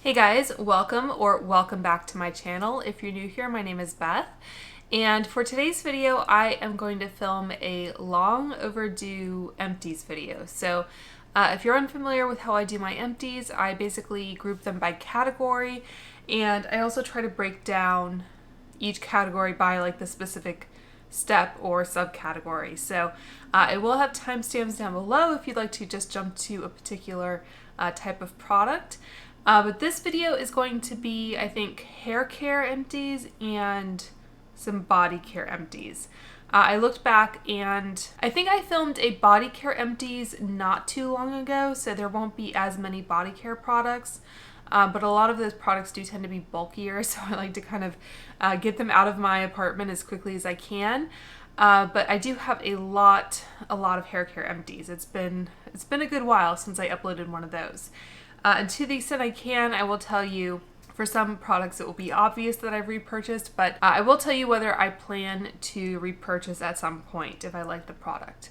Hey guys, welcome back to my channel. If you're new here, my name is Beth, and for today's video I am going to film a long overdue empties video. So if you're unfamiliar with how I do my empties, I basically group them by category, and I also try to break down each category by like the specific step or subcategory. So I will have timestamps down below if you'd like to just jump to a particular type of product. But this video is going to be, I think, hair care empties and some body care empties. I looked back and I think I filmed a body care empties not too long ago, so there won't be as many body care products. But a lot of those products do tend to be bulkier, so I like to kind of get them out of my apartment as quickly as I can. But I do have a lot of hair care empties. It's been a good while since I uploaded one of those. And to the extent I can, I will tell you, for some products it will be obvious that I've repurchased, but I will tell you whether I plan to repurchase at some point if I like the product.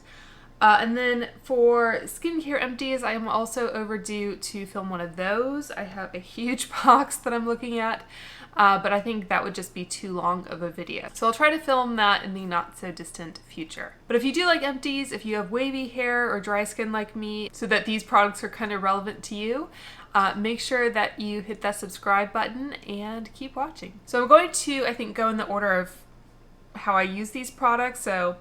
And then for skincare empties, I am also overdue to film one of those. I have a huge box that I'm looking at, but I think that would just be too long of a video. So I'll try to film that in the not so distant future. But if you do like empties, if you have wavy hair or dry skin like me, so that these products are kind of relevant to you, make sure that you hit that subscribe button and keep watching. So I'm going to, I think, go in the order of how I use these products. So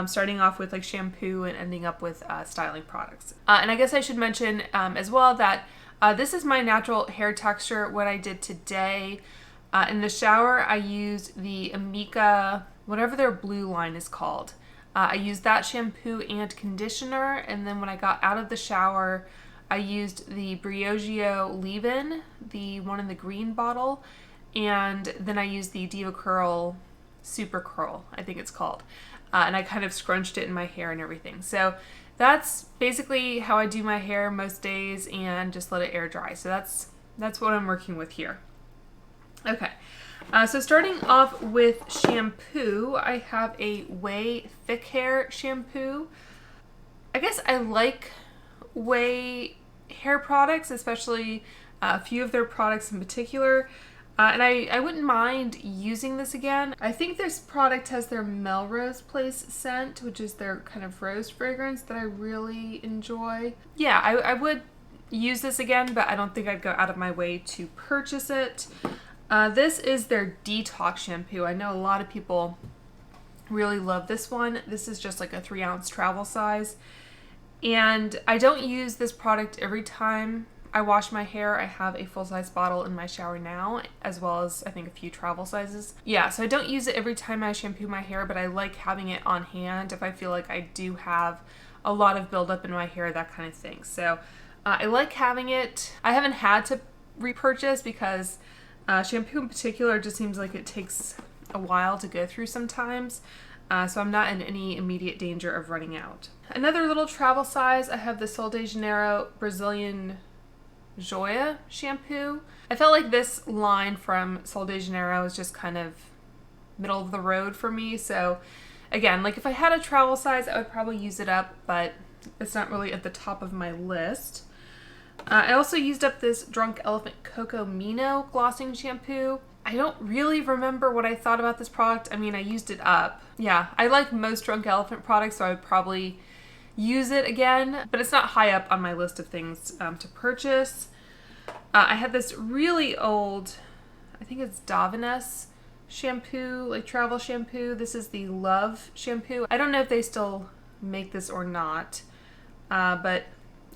starting off with like shampoo and ending up with styling products. And I guess I should mention as well that this is my natural hair texture. What I did today in the shower, I used the Amika, whatever their blue line is called. I used that shampoo and conditioner, and then when I got out of the shower, I used the Briogeo leave-in, the one in the green bottle, and then I used the Diva Curl Super Curl, I think it's called. And I kind of scrunched it in my hair and everything. So that's basically how I do my hair most days, and just let it air dry. So that's what I'm working with here. Okay, so starting off with shampoo, I have a Way Thick Hair shampoo. I guess I like Way hair products, especially a few of their products in particular. And I wouldn't mind using this again. I think this product has their Melrose Place scent, which is their kind of rose fragrance that I really enjoy. Yeah, I would use this again, but I don't think I'd go out of my way to purchase it. This is their Detox shampoo. I know a lot of people really love this one. This is just like a 3-ounce travel size. And I don't use this product every time I wash my hair. I have a full-size bottle in my shower now, as well as I think a few travel sizes. Yeah, so I don't use it every time I shampoo my hair, but I like having it on hand if I feel like I do have a lot of buildup in my hair, that kind of thing. So I like having it. I haven't had to repurchase because shampoo in particular just seems like it takes a while to go through sometimes. So I'm not in any immediate danger of running out. Another little travel size, I have the Sol de Janeiro Brazilian Joia shampoo. I felt like this line from Sol de Janeiro is just kind of middle of the road for me. So again, like if I had a travel size, I would probably use it up, but it's not really at the top of my list. I also used up this Drunk Elephant Coco Mino glossing shampoo. I don't really remember what I thought about this product. I mean, I used it up. Yeah, I like most Drunk Elephant products, so I would probably use it again, but it's not high up on my list of things to purchase. I had this really old, I think it's Davines shampoo, like travel shampoo. This is the Love shampoo. I don't know if they still make this or not, but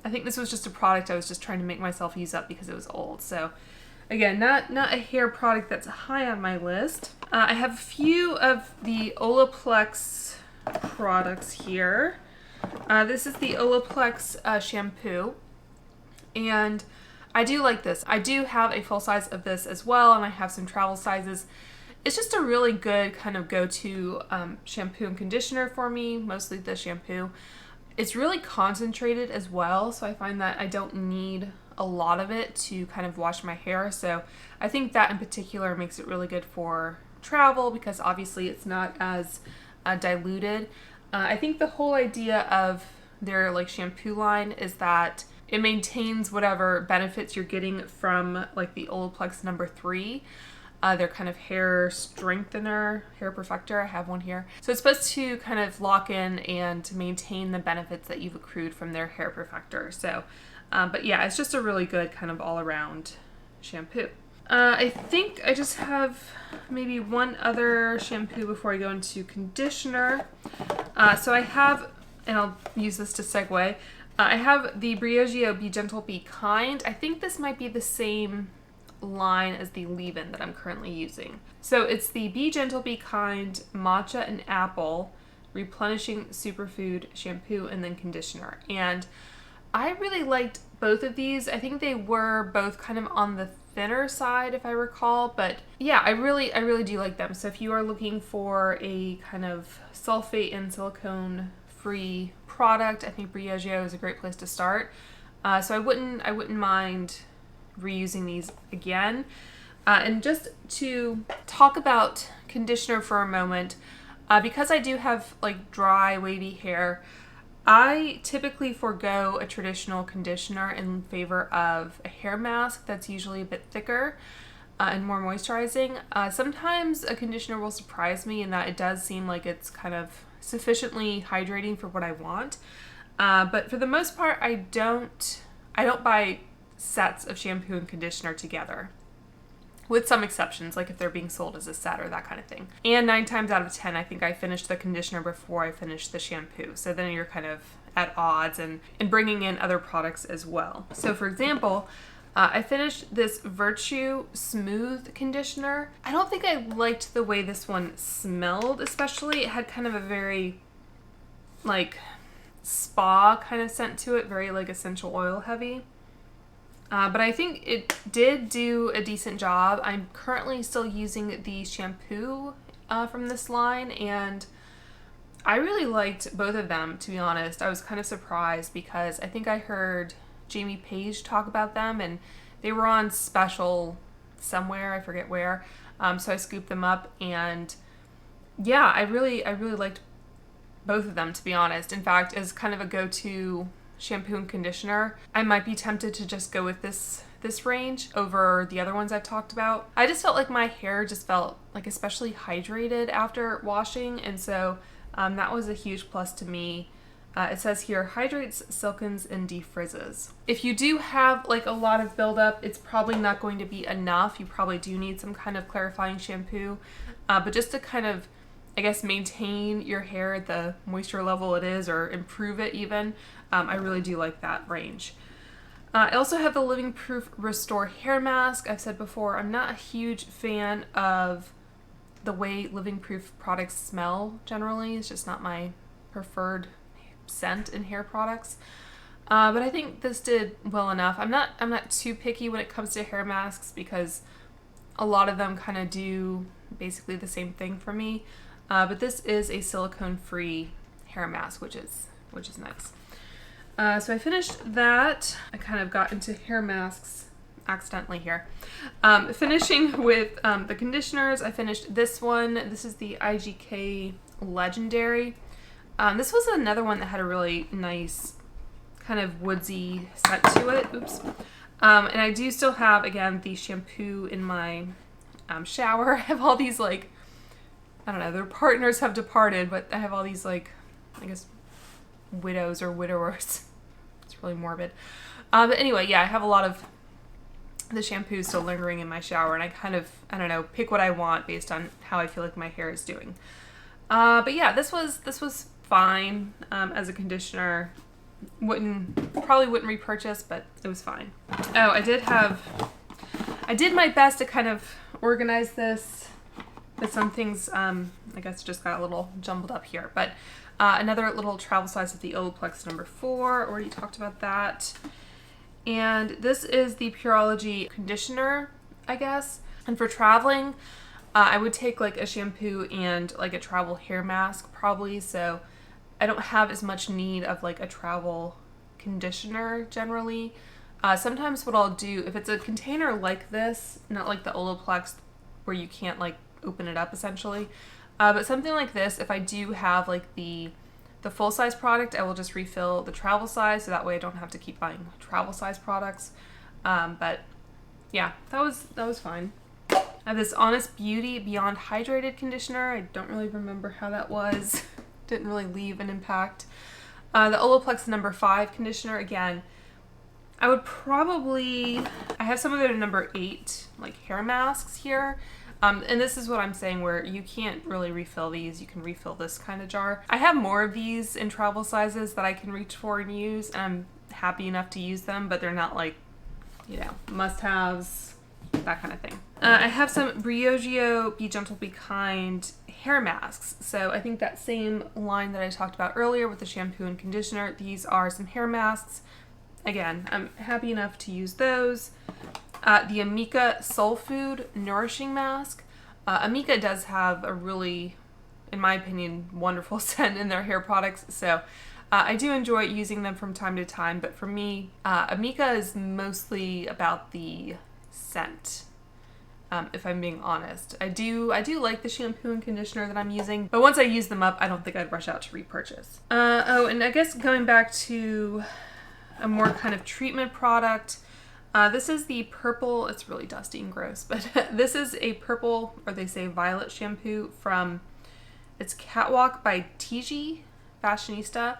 I think this was just a product I was just trying to make myself use up because it was old. So again, not a hair product that's high on my list. I have a few of the Olaplex products here. This is the Olaplex shampoo, and I do like this. I do have a full size of this as well, and I have some travel sizes. It's just a really good kind of go-to shampoo and conditioner for me, mostly the shampoo. It's really concentrated as well, so I find that I don't need a lot of it to kind of wash my hair. So I think that in particular makes it really good for travel because obviously it's not as diluted. I think the whole idea of their like shampoo line is that it maintains whatever benefits you're getting from like the Olaplex #3. They're kind of hair strengthener, hair perfector. I have one here. So it's supposed to kind of lock in and maintain the benefits that you've accrued from their hair perfector. So, but yeah, it's just a really good kind of all around shampoo. I think I just have maybe one other shampoo before I go into conditioner. So I have, and I'll use this to segue, I have the Briogeo Be Gentle, Be Kind. I think this might be the same line as the leave-in that I'm currently using. So it's the Be Gentle, Be Kind Matcha and Apple Replenishing Superfood Shampoo and then Conditioner. And I really liked both of these. I think they were both kind of on the thinner side, if I recall, but yeah, I really do like them. So if you are looking for a kind of sulfate and silicone free product, I think Briogeo is a great place to start. So I wouldn't mind reusing these again. And just to talk about conditioner for a moment, because I do have like dry, wavy hair, I typically forego a traditional conditioner in favor of a hair mask that's usually a bit thicker and more moisturizing. Sometimes a conditioner will surprise me in that it does seem like it's kind of sufficiently hydrating for what I want. But for the most part, I don't buy sets of shampoo and conditioner together, with some exceptions, like if they're being sold as a set or that kind of thing. And 9 times out of 10, I think I finished the conditioner before I finished the shampoo. So then you're kind of at odds and bringing in other products as well. So for example, I finished this Virtue Smooth Conditioner. I don't think I liked the way this one smelled, especially. It had kind of a very like spa kind of scent to it, very like essential oil heavy. But I think it did do a decent job. I'm currently still using the shampoo from this line, and I really liked both of them, to be honest. I was kind of surprised because I think I heard Jamie Page talk about them, and they were on special somewhere, I forget where. So I scooped them up, and yeah, I really liked both of them, to be honest. In fact, as kind of a go-to shampoo and conditioner, I might be tempted to just go with this range over the other ones I've talked about. I just felt like my hair just felt like especially hydrated after washing, and so that was a huge plus to me. It says here, hydrates, silkens, and defrizzes. If you do have like a lot of buildup, it's probably not going to be enough. You probably do need some kind of clarifying shampoo, but just to kind of, I guess, maintain your hair at the moisture level it is, or improve it even, I really do like that range. I also have the Living Proof Restore Hair Mask. I've said before, I'm not a huge fan of the way Living Proof products smell generally. It's just not my preferred scent in hair products. But I think this did well enough. I'm not too picky when it comes to hair masks because a lot of them kind of do basically the same thing for me. But this is a silicone-free hair mask, which is nice. So I finished that. I kind of got into hair masks accidentally here. Finishing with the conditioners, I finished this one. This is the IGK Legendary. This was another one that had a really nice kind of woodsy scent to it. Oops. And I do still have, again, the shampoo in my shower. I have all these, like, I don't know, their partners have departed, but I have all these, like, I guess, widows or widowers. It's really morbid. But anyway, yeah, I have a lot of the shampoo still lingering in my shower, and I kind of, I don't know, pick what I want based on how I feel like my hair is doing. But yeah, this was fine as a conditioner. Probably wouldn't repurchase, but it was fine. Oh, I did my best to kind of organize this, but some things, I guess, just got a little jumbled up here. But another little travel size of the Olaplex #4. Already talked about that. And this is the Pureology conditioner, I guess. And for traveling, I would take like a shampoo and like a travel hair mask probably. So I don't have as much need of like a travel conditioner generally. Sometimes what I'll do, if it's a container like this, not like the Olaplex where you can't like open it up essentially, but something like this, if I do have like the the full-size product, I will just refill the travel size, so that way I don't have to keep buying travel size products. But yeah, that was fine. I have this Honest Beauty Beyond Hydrated conditioner. I don't really remember how that was. Didn't really leave an impact. The Olaplex No. 5 conditioner, again, I would probably, I have some of their No. 8 like hair masks here. And this is what I'm saying, where you can't really refill these. You can refill this kind of jar. I have more of these in travel sizes that I can reach for and use, and I'm happy enough to use them, but they're not like, you know, must-haves, that kind of thing. I have some Briogeo Be Gentle, Be Kind hair masks. So I think that same line that I talked about earlier with the shampoo and conditioner, these are some hair masks. Again, I'm happy enough to use those. The Amika Soul Food Nourishing Mask. Amika does have a really, in my opinion, wonderful scent in their hair products, so I do enjoy using them from time to time, but for me, Amika is mostly about the scent, if I'm being honest. I do like the shampoo and conditioner that I'm using, but once I use them up, I don't think I'd rush out to repurchase. Oh, and I guess going back to a more kind of treatment product, this is the purple, it's really dusty and gross, but this is a purple, or they say violet shampoo from, it's Catwalk by TG Fashionista.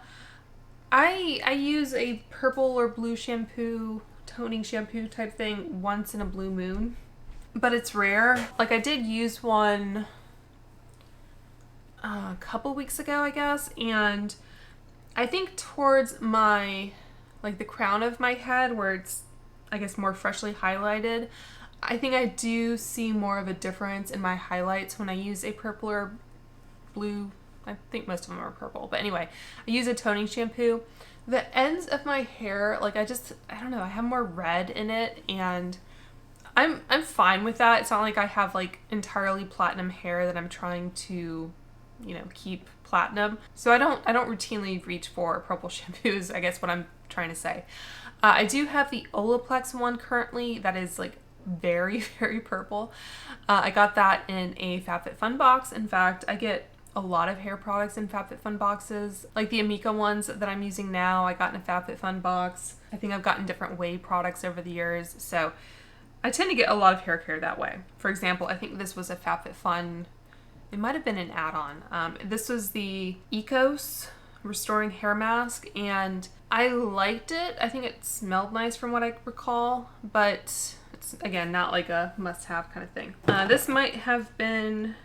I use a purple or blue shampoo, toning shampoo type thing once in a blue moon, but it's rare. Like I did use one a couple weeks ago, I guess, and I think towards my, like the crown of my head where it's, I guess, more freshly highlighted, I think I do see more of a difference in my highlights when I use a purple or blue. I think most of them are purple, but anyway, I use a toning shampoo. The ends of my hair, like I don't know, I have more red in it, and I'm fine with that. It's not like I have like entirely platinum hair that I'm trying to, you know, keep platinum. So I don't routinely reach for purple shampoos, I guess what I'm trying to say. I do have the Olaplex one currently that is like very, very purple. I got that in a FabFitFun box. In fact, I get a lot of hair products in FabFitFun boxes. Like the Amika ones that I'm using now, I got in a FabFitFun box. I think I've gotten different Way products over the years, so I tend to get a lot of hair care that way. For example, I think this was a FabFitFun, it might have been an add-on. This was the Ecos Restoring Hair Mask, and I liked it. I think it smelled nice from what I recall, but it's, again, not like a must-have kind of thing. This might have been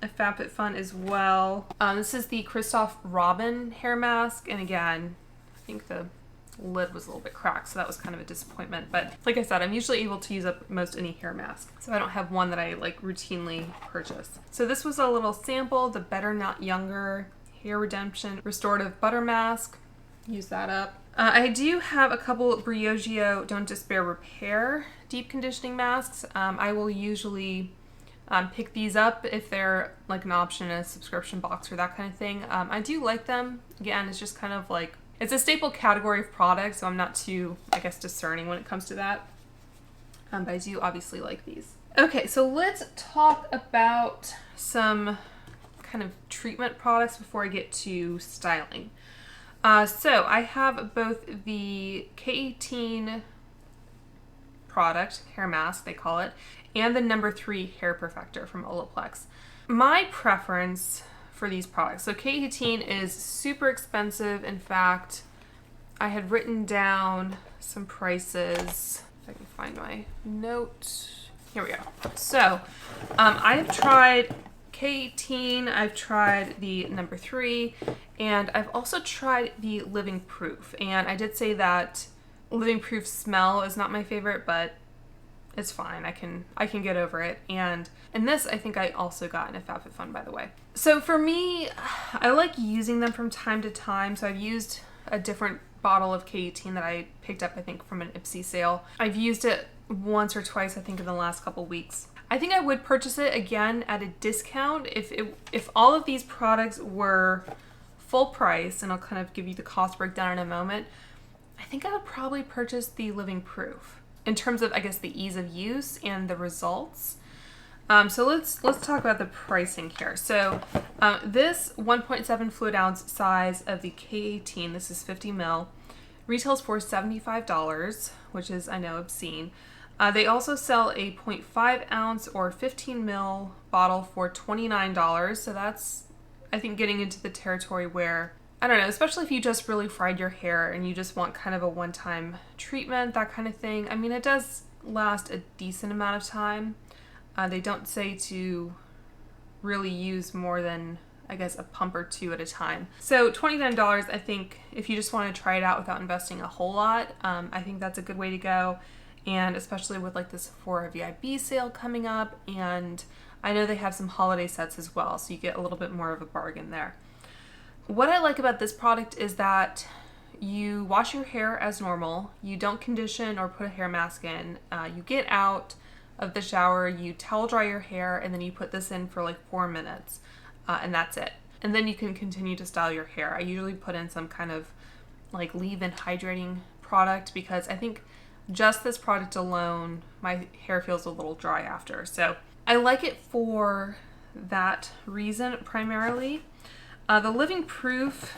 a FabFitFun as well. This is the Christoph Robin hair mask, and again, I think the lid was a little bit cracked, so that was kind of a disappointment. But like I said, I'm usually able to use up most any hair mask, so I don't have one that I like routinely purchase. So this was a little sample, the Better Not Younger Hair Redemption Restorative Butter Mask. Use that up. I do have a couple Briogeo Don't Despair Repair Deep Conditioning Masks. I will usually pick these up if they're like an option in a subscription box or that kind of thing. I do like them. Again, it's just kind of like, it's a staple category of product, so I'm not too, I guess, discerning when it comes to that. But I do obviously like these. Okay, so let's talk about some kind of treatment products before I get to styling. So I have both the K18 product, hair mask they call it, and the No. 3 hair perfector from Olaplex. My preference for these products, so K18 is super expensive. In fact, I had written down some prices. If I can find my note. Here we go. So I've tried K18, I've tried the No. 3, and I've also tried the Living Proof. And I did say that Living Proof smell is not my favorite, but it's fine. I can get over it. And this, I think I also got in a FabFitFun, by the way. So for me, I like using them from time to time. So I've used a different bottle of K18 that I picked up, I think, from an Ipsy sale. I've used it once or twice, I think, in the last couple weeks. I think I would purchase it again at a discount if all of these products were full price, and I'll kind of give you the cost breakdown in a moment. I think I would probably purchase the Living Proof in terms of, I guess, the ease of use and the results. So let's talk about the pricing here. So this 1.7 fluid ounce size of the K18, this is 50 ml, retails for $75, which is, I know, obscene. They also sell a 0.5 ounce or 15 ml bottle for $29. So that's, I think, getting into the territory where, I don't know, especially if you just really fried your hair and you just want kind of a one-time treatment, that kind of thing. I mean, it does last a decent amount of time. They don't say to really use more than, I guess, a pump or two at a time. So $29, I think, if you just want to try it out without investing a whole lot, I think that's a good way to go. And especially with like the Sephora VIB sale coming up, and I know they have some holiday sets as well, so you get a little bit more of a bargain there. What I like about this product is that you wash your hair as normal, you don't condition or put a hair mask in, you get out of the shower, you towel dry your hair, and then you put this in for like 4 minutes, and that's it. And then you can continue to style your hair. I usually put in some kind of like leave-in hydrating product because I think just this product alone, my hair feels a little dry after. So I like it for that reason primarily. The Living Proof,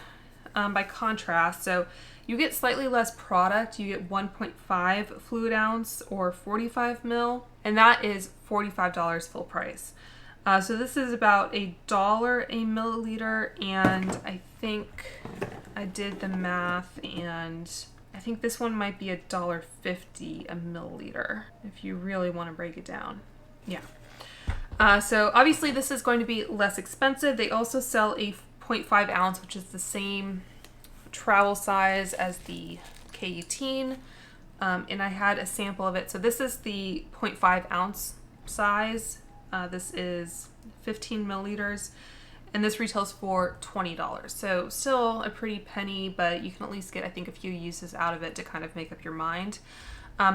by contrast, so you get slightly less product. You get 1.5 fluid ounce or 45 ml, and that is $45 full price. So this is about $1 a milliliter, and I think I did the math, and I think this one might be $1.50 a milliliter if you really want to break it down. Yeah. So obviously this is going to be less expensive. They also sell a 0.5 ounce, which is the same travel size as the K18, and I had a sample of it. So this is the 0.5 ounce size. This is 15 milliliters, and this retails for $20. So still a pretty penny, but you can at least get, I think, a few uses out of it to kind of make up your mind.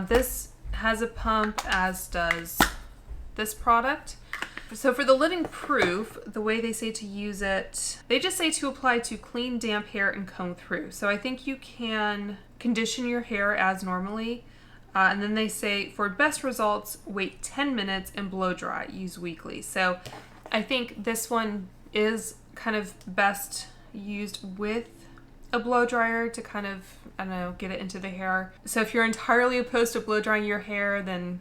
This has a pump, as does this product. So for the Living Proof, the way they say to use it, they just say to apply to clean, damp hair and comb through. So I think you can condition your hair as normally. And then they say for best results, wait 10 minutes and blow dry, use weekly. So I think this one is kind of best used with a blow dryer to kind of, I don't know, get it into the hair. So if you're entirely opposed to blow drying your hair, then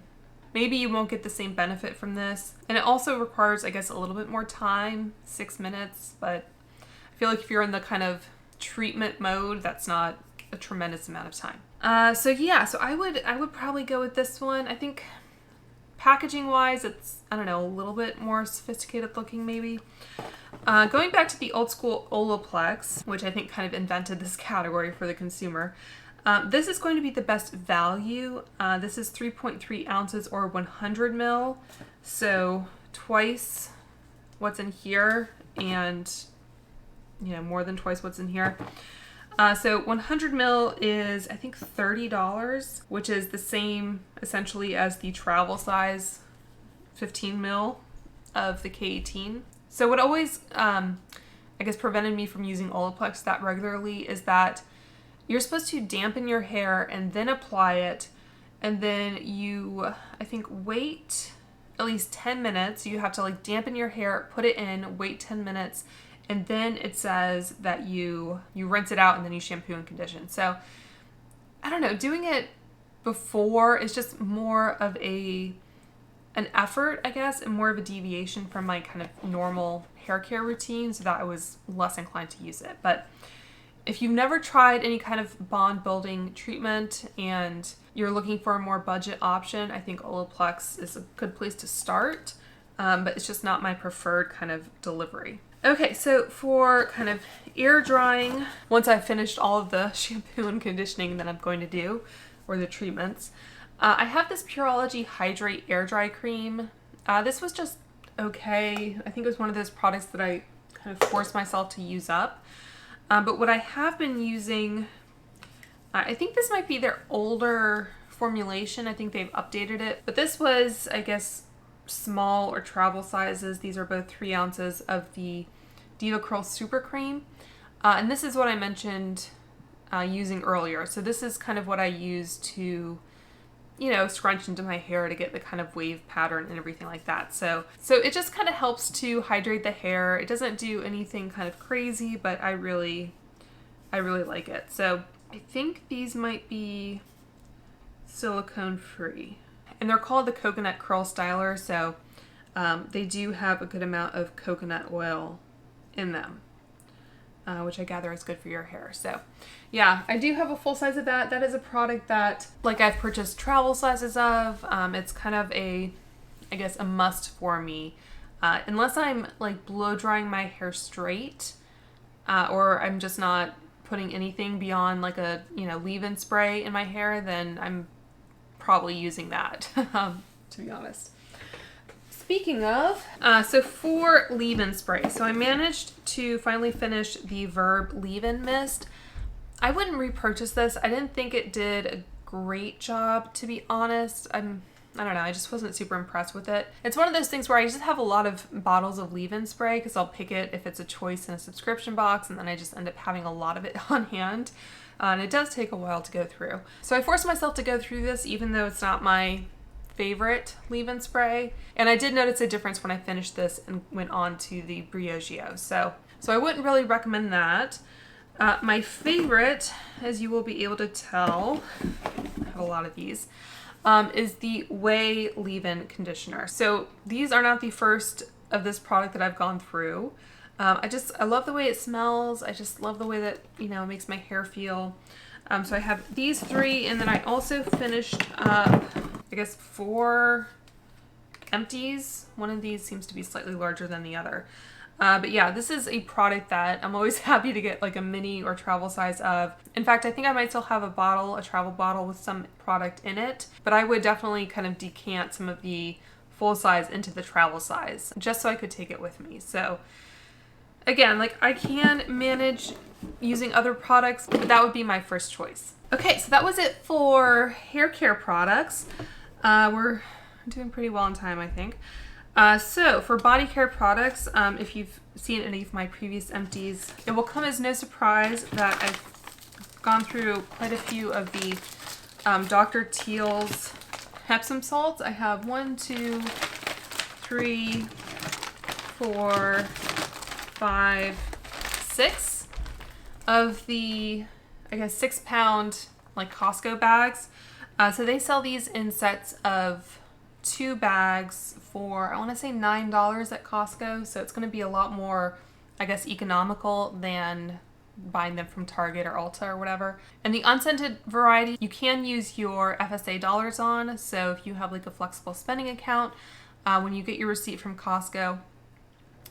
maybe you won't get the same benefit from this. And it also requires, I guess, a little bit more time, 6 minutes, but I feel like if you're in the kind of treatment mode, that's not a tremendous amount of time. So yeah, so I would probably go with this one. I think packaging wise, it's, I don't know, a little bit more sophisticated looking maybe. Going back to the old school Olaplex, which I think kind of invented this category for the consumer. This is going to be the best value. This is 3.3 ounces or 100 ml. So twice what's in here, and more than twice what's in here. So 100 ml is, I think, $30, which is the same essentially as the travel size 15 ml of the K18. So what always, I guess, prevented me from using Olaplex that regularly is that you're supposed to dampen your hair and then apply it, and then you, I think, wait at least 10 minutes. You have to like dampen your hair, put it in, wait 10 minutes, and then it says that you rinse it out and then you shampoo and condition. So I don't know, doing it before is just more of an effort, I guess, and more of a deviation from my kind of normal hair care routine, so that I was less inclined to use it. But if you've never tried any kind of bond building treatment and you're looking for a more budget option, I think Olaplex is a good place to start, but it's just not my preferred kind of delivery. Okay, so for kind of air drying, once I've finished all of the shampoo and conditioning that I'm going to do, or the treatments, I have this Pureology Hydrate Air Dry Cream. This was just okay. I think it was one of those products that I kind of forced myself to use up. But what I have been using, I think this might be their older formulation. I think they've updated it. But this was, I guess, small or travel sizes. These are both 3 ounces of the Diva Curl Super Cream. And this is what I mentioned using earlier. So this is kind of what I use to you know, scrunch into my hair to get the kind of wave pattern and everything like that. So it just kind of helps to hydrate the hair. It doesn't do anything kind of crazy, but I really like it. So I think these might be silicone free, and they're called the Coconut Curl Styler. So they do have a good amount of coconut oil in them, which I gather is good for your hair. So yeah, I do have a full size of that. That is a product that, like, I've purchased travel sizes of. It's kind of I guess a must for me, unless I'm like blow drying my hair straight, or I'm just not putting anything beyond like a, you know, leave-in spray in my hair, then I'm probably using that, to be honest. Speaking of, so for leave-in spray, so I managed to finally finish the Verb leave-in mist. I wouldn't repurchase this. I didn't think it did a great job, to be honest. I don't know, I just wasn't super impressed with it. It's one of those things where I just have a lot of bottles of leave-in spray because I'll pick it if it's a choice in a subscription box, and then I just end up having a lot of it on hand. And it does take a while to go through. So I forced myself to go through this even though it's not my favorite leave-in spray. And I did notice a difference when I finished this and went on to the Briogeo. So I wouldn't really recommend that. My favorite, as you will be able to tell, I have a lot of these, is the Way leave-in conditioner. So these are not the first of this product that I've gone through. I love the way it smells. I just love the way that, you know, it makes my hair feel. So I have these three, and then I also finished up, I guess, 4 Empties. One of these seems to be slightly larger than the other. But yeah, this is a product that I'm always happy to get like a mini or travel size of. In fact, I think I might still have a travel bottle with some product in it, but I would definitely kind of decant some of the full size into the travel size just so I could take it with me. So again, like, I can manage using other products, but that would be my first choice. Okay, so that was it for hair care products. We're doing pretty well on time, I think. So for body care products, if you've seen any of my previous empties, it will come as no surprise that I've gone through quite a few of the Dr. Teal's Epsom salts. I have 1, 2, 3, 4, 5, 6 of the, I guess, 6-pound like Costco bags. So they sell these in sets of 2 bags for, I want to say $9 at Costco. So it's going to be a lot more, I guess, economical than buying them from Target or Ulta or whatever. And the unscented variety, you can use your FSA dollars on. So if you have like a flexible spending account, when you get your receipt from Costco,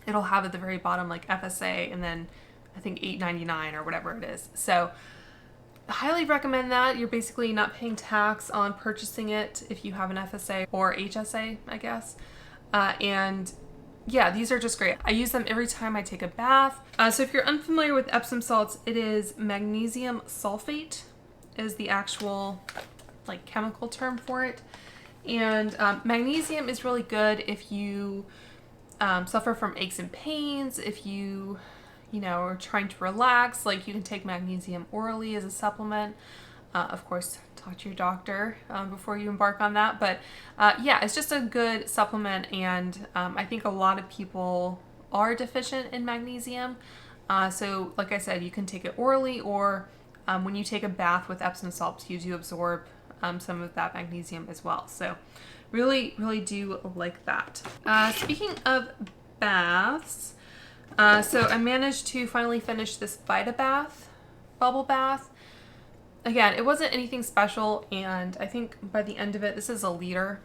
it'll have at the very bottom like FSA and then I think $8.99 or whatever it is. So I highly recommend that. You're basically not paying tax on purchasing it if you have an FSA or HSA, I guess. And yeah, these are just great. I use them every time I take a bath. So if you're unfamiliar with Epsom salts, it is magnesium sulfate is the actual like chemical term for it. And magnesium is really good if you suffer from aches and pains, if you know, are trying to relax. Like, you can take magnesium orally as a supplement. Of course, talk to your doctor before you embark on that. But yeah, it's just a good supplement, and I think a lot of people are deficient in magnesium. So like I said, you can take it orally, or when you take a bath with Epsom salts, you do absorb some of that magnesium as well. So really, really do like that. Speaking of baths, so I managed to finally finish this VitaBath bubble bath. Again, it wasn't anything special, and I think by the end of it, this is a liter,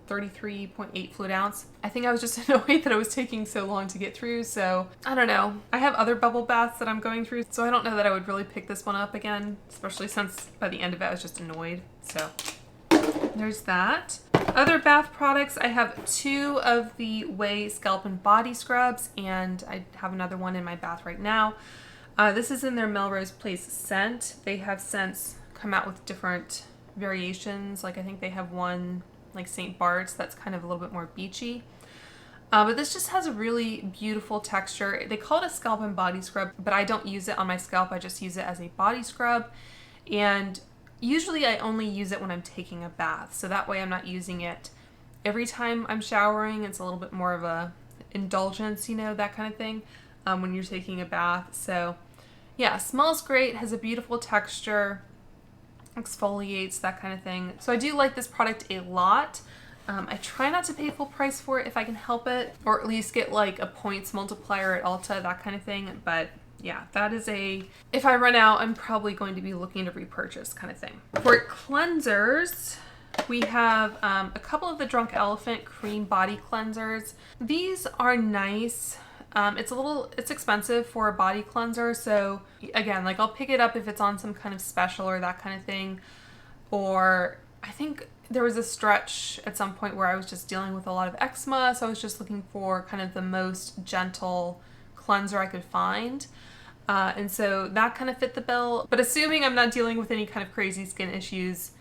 33.8 fluid ounce. I think I was just annoyed that it was taking so long to get through, so I don't know. I have other bubble baths that I'm going through, so I don't know that I would really pick this one up again, especially since by the end of it, I was just annoyed. So there's that. Other bath products, I have 2 of the Way Scalp and Body Scrubs, and I have another one in my bath right now. This is in their Melrose Place scent. They have since come out with different variations. Like, I think they have one like St. Bart's that's kind of a little bit more beachy. But this just has a really beautiful texture. They call it a scalp and body scrub, but I don't use it on my scalp. I just use it as a body scrub. And usually I only use it when I'm taking a bath. So that way I'm not using it every time I'm showering. It's a little bit more of a indulgence, you know, that kind of thing, when you're taking a bath. So yeah, smells great, has a beautiful texture, exfoliates, that kind of thing. So I do like this product a lot. I try not to pay full price for it if I can help it, or at least get like a points multiplier at Ulta, that kind of thing. But yeah, that is if I run out, I'm probably going to be looking to repurchase kind of thing. For cleansers, we have a couple of the Drunk Elephant cream body cleansers. These are nice. It's expensive for a body cleanser. So again, like I'll pick it up if it's on some kind of special or that kind of thing. Or I think there was a stretch at some point where I was just dealing with a lot of eczema. So I was just looking for kind of the most gentle cleanser I could find. And so that kind of fit the bill. But assuming I'm not dealing with any kind of crazy skin issues,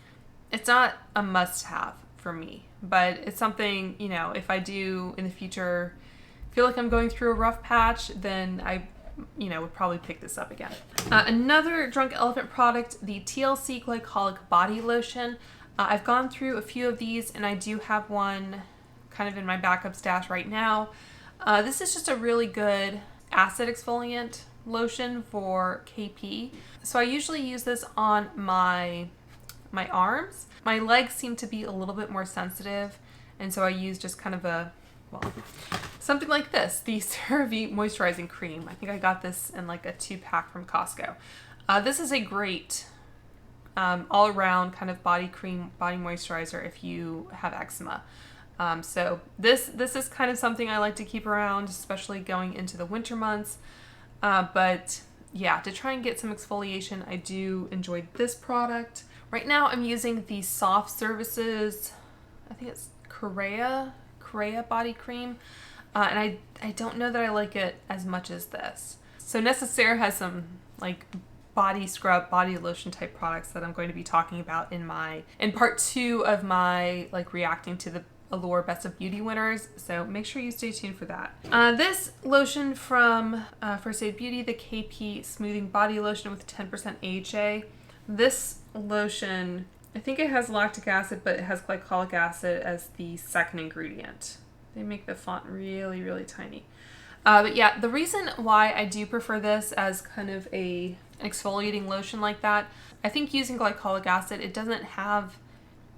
it's not a must-have for me. But it's something, you know, if I do in the future feel like I'm going through a rough patch, then I, you know, would probably pick this up again. Another Drunk Elephant product, the TLC Glycolic Body Lotion. I've gone through a few of these, and I do have one kind of in my backup stash right now. This is just a really good acid exfoliant lotion for KP. So I usually use this on my arms. My legs seem to be a little bit more sensitive, and so I use just kind of something like this, the CeraVe Moisturizing Cream. I think I got this in like a 2-pack from Costco. This is a great all-around kind of body cream, body moisturizer if you have eczema. So this is kind of something I like to keep around, especially going into the winter months. But yeah, to try and get some exfoliation, I do enjoy this product. Right now I'm using the Soft Services, I think it's Korea body cream. And I don't know that I like it as much as this. So Necessaire has some like body scrub, body lotion type products that I'm going to be talking about in part 2 of my like reacting to the Allure Best of Beauty winners. So make sure you stay tuned for that. This lotion from First Aid Beauty, the KP Smoothing Body Lotion with 10% AHA. This lotion, I think it has lactic acid, but it has glycolic acid as the second ingredient. They make the font really, really tiny. But yeah, the reason why I do prefer this as kind of an exfoliating lotion like that, I think using glycolic acid, it doesn't have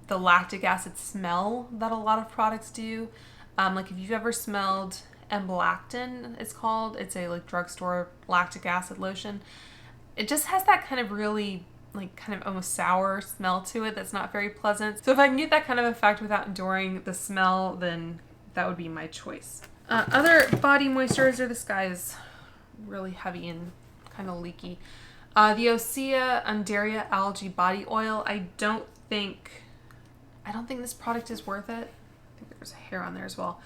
the lactic acid smell that a lot of products do. Like if you've ever smelled Emblactin, it's called. It's a like drugstore lactic acid lotion. It just has that kind of really like kind of almost sour smell to it that's not very pleasant. So if I can get that kind of effect without enduring the smell, then that would be my choice. Other body moisturizer, this guy is really heavy and kind of leaky. The Osea Undaria Algae Body Oil. I don't think this product is worth it. I think there's a hair on there as well.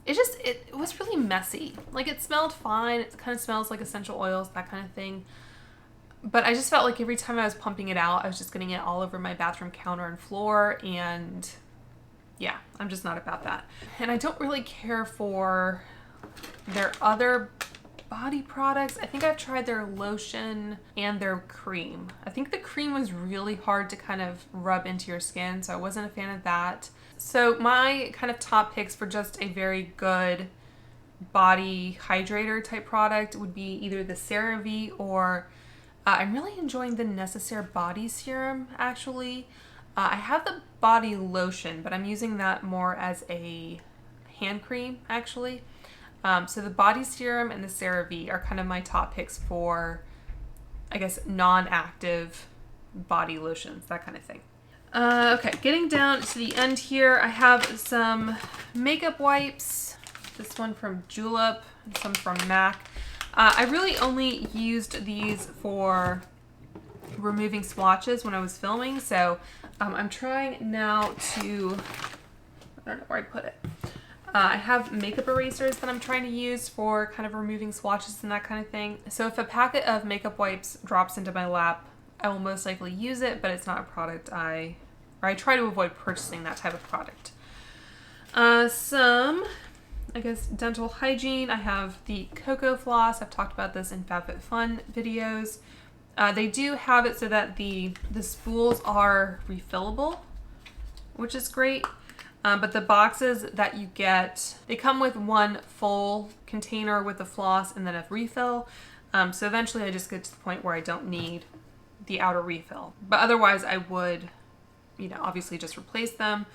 It was really messy. Like it smelled fine. It kind of smells like essential oils, that kind of thing. But I just felt like every time I was pumping it out, I was just getting it all over my bathroom counter and floor, and yeah, I'm just not about that. And I don't really care for their other body products. I think I've tried their lotion and their cream. I think the cream was really hard to kind of rub into your skin, so I wasn't a fan of that. So my kind of top picks for just a very good body hydrator type product would be either the CeraVe or I'm really enjoying the Necessaire body serum actually. I have the body lotion, but I'm using that more as a hand cream actually. So the body serum and the CeraVe are kind of my top picks for, I guess, non-active body lotions, that kind of thing. Okay, getting down to the end here, I have some makeup wipes. This one from Julep, and some from MAC. I really only used these for removing swatches when I was filming, so I'm trying now to, I don't know where I put it. I have makeup erasers that I'm trying to use for kind of removing swatches and that kind of thing. So if a packet of makeup wipes drops into my lap, I will most likely use it, but it's not a product I try to avoid purchasing that type of product. Some, I guess, dental hygiene. I have the Cocoa Floss. I've talked about this in FabFitFun videos. They do have it so that the spools are refillable, which is great. But the boxes that you get, they come with one full container with a floss and then a refill. So eventually I just get to the point where I don't need the outer refill. But otherwise I would, you know, obviously just replace them.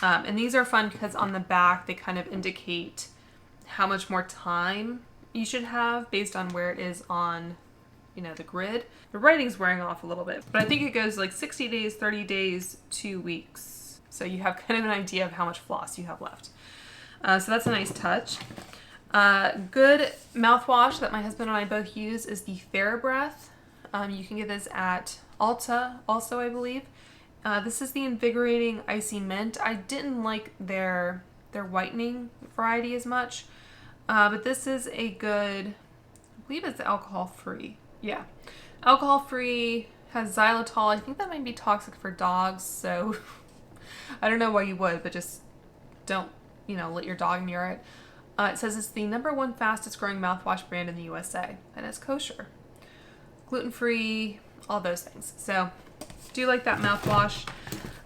And these are fun because on the back they kind of indicate how much more time you should have based on where it is on, you know, the grid. The writing's wearing off a little bit, but I think it goes like 60 days, 30 days, 2 weeks. So you have kind of an idea of how much floss you have left. So that's a nice touch. Good mouthwash that my husband and I both use is the TheraBreath. You can get this at Ulta also, I believe. This is the Invigorating Icy Mint. I didn't like their whitening variety as much, but this is a good, I believe it's alcohol-free. Yeah, alcohol-free, has xylitol. I think that might be toxic for dogs, so I don't know why you would, but just don't, you know, let your dog near it. It says it's the #1 fastest growing mouthwash brand in the USA, and it's kosher, gluten-free, all those things. So do like that mouthwash.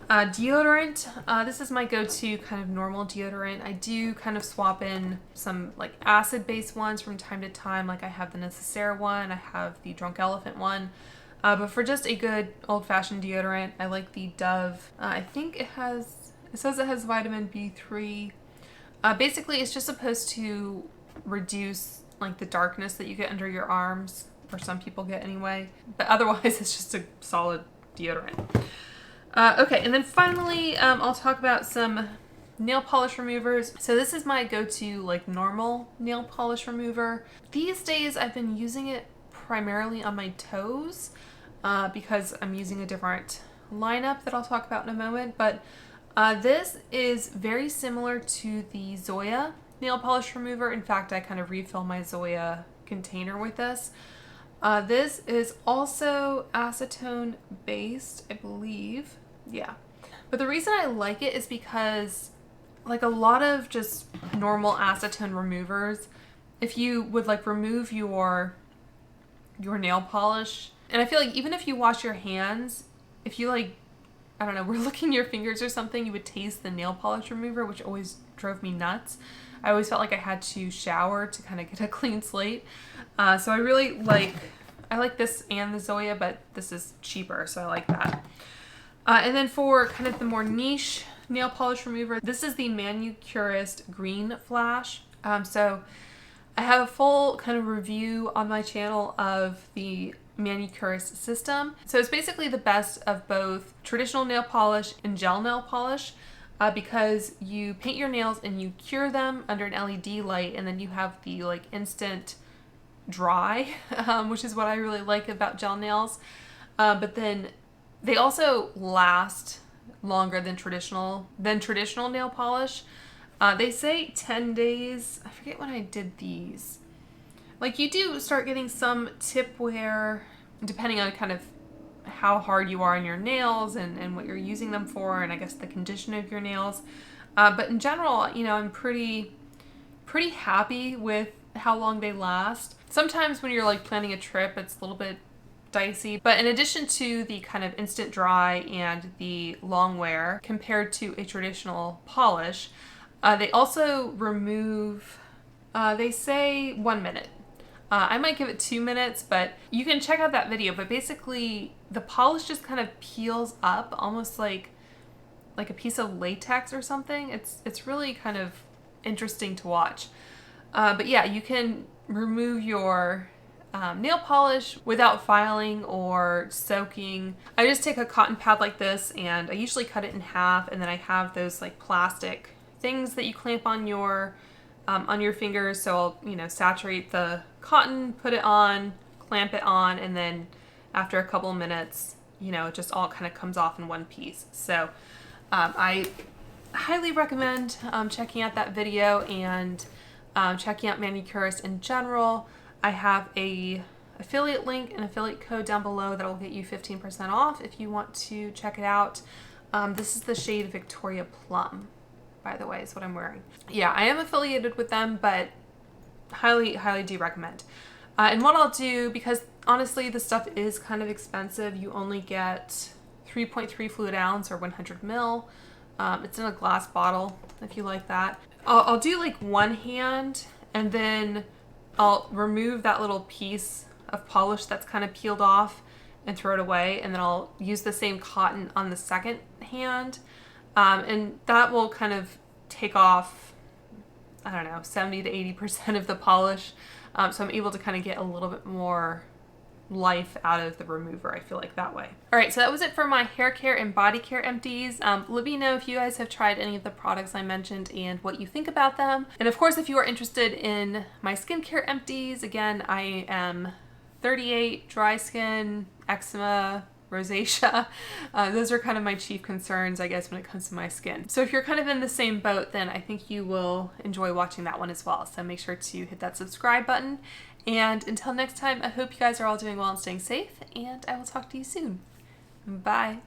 Deodorant, this is my go-to kind of normal deodorant. I do kind of swap in some like acid-based ones from time to time. Like I have the Necessaire one, I have the Drunk Elephant one. But for just a good old-fashioned deodorant, I like the Dove. I think it says it has vitamin B3. Basically, it's just supposed to reduce like the darkness that you get under your arms, or some people get anyway. But otherwise, it's just a solid deodorant. Okay, and then finally, I'll talk about some nail polish removers. So this is my go-to like normal nail polish remover. These days, I've been using it primarily on my toes because I'm using a different lineup that I'll talk about in a moment. But this is very similar to the Zoya nail polish remover. In fact, I kind of refill my Zoya container with this. This is also acetone based, I believe. Yeah. But the reason I like it is because like a lot of just normal acetone removers, if you would like remove your nail polish, and I feel like even if you wash your hands, if you like, I don't know, were licking your fingers or something, you would taste the nail polish remover, which always drove me nuts. I always felt like I had to shower to kind of get a clean slate. So I really like this and the Zoya, but this is cheaper, so I like that. And then for kind of the more niche nail polish remover, this is the Manucurist Green Flash. So I have a full kind of review on my channel of the Manucurist system. So it's basically the best of both traditional nail polish and gel nail polish because you paint your nails and you cure them under an LED light, and then you have the like instant dry, which is what I really like about gel nails. But then they also last longer than traditional nail polish. They say 10 days. I forget when I did these. Like you do start getting some tip wear depending on kind of how hard you are on your nails and what you're using them for, and I guess the condition of your nails. But in general, you know, I'm pretty happy with how long they last. Sometimes when you're like planning a trip, it's a little bit dicey, but in addition to the kind of instant dry and the long wear compared to a traditional polish, they also remove, they say 1 minute. I might give it 2 minutes, but you can check out that video. But basically the polish just kind of peels up almost like a piece of latex or something. It's really kind of interesting to watch. But yeah, you can remove your nail polish without filing or soaking. I just take a cotton pad like this, and I usually cut it in half, and then I have those like plastic things that you clamp on your fingers. So I'll, you know, saturate the cotton, put it on, clamp it on, and then after a couple of minutes, you know, it just all kind of comes off in one piece. So I highly recommend checking out that video and checking out Manucurist in general. I have a affiliate link and affiliate code down below that will get you 15% off if you want to check it out. This is the shade Victoria Plum, by the way, is what I'm wearing. Yeah, I am affiliated with them, but highly do recommend. And what I'll do, because Honestly, the stuff is kind of expensive. You only get 3.3 fluid ounce or 100 mil. It's in a glass bottle if you like that. I'll do like one hand and then I'll remove that little piece of polish that's kind of peeled off and throw it away, and then I'll use the same cotton on the second hand, and that will kind of take off, I don't know, 70 to 80% of the polish, so I'm able to kind of get a little bit more life out of the remover, I feel like, that way. All right, so that was it for my hair care and body care empties. Let me know if you guys have tried any of the products I mentioned and what you think about them. And of course, if you are interested in my skincare empties, again, I am 38, dry skin, eczema, rosacea. Those are kind of my chief concerns, I guess, when it comes to my skin. So if you're kind of in the same boat, then I think you will enjoy watching that one as well. So make sure to hit that subscribe button. And until next time, I hope you guys are all doing well and staying safe, and I will talk to you soon. Bye.